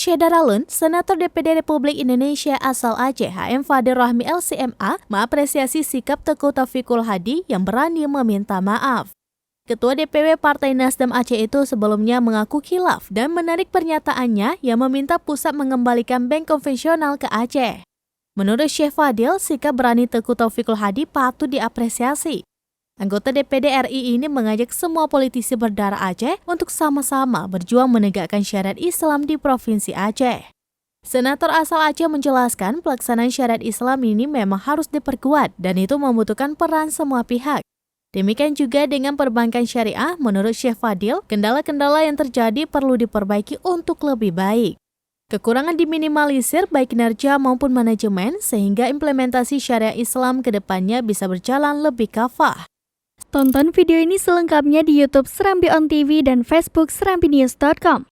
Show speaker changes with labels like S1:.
S1: Syederalun, Senator DPD Republik Indonesia asal Aceh HM Fadil Rahmi LCMA mengapresiasi sikap Teguh Taufikul Hadi yang berani meminta maaf. Ketua DPW Partai Nasdem Aceh itu sebelumnya mengaku khilaf dan menarik pernyataannya yang meminta pusat mengembalikan bank konvensional ke Aceh. Menurut Syekh Fadil, sikap berani Teguh Taufikul Hadi patut diapresiasi. Anggota DPD RI ini mengajak semua politisi berdarah Aceh untuk sama-sama berjuang menegakkan syariat Islam di Provinsi Aceh. Senator asal Aceh menjelaskan pelaksanaan syariat Islam ini memang harus diperkuat dan itu membutuhkan peran semua pihak. Demikian juga dengan perbankan syariah, menurut Syekh Fadil, kendala-kendala yang terjadi perlu diperbaiki untuk lebih baik. Kekurangan diminimalisir baik kinerja maupun manajemen sehingga implementasi syariah Islam ke depannya bisa berjalan lebih kafah.
S2: Tonton video ini selengkapnya di YouTube Serambi On TV dan Facebook serambinews.com.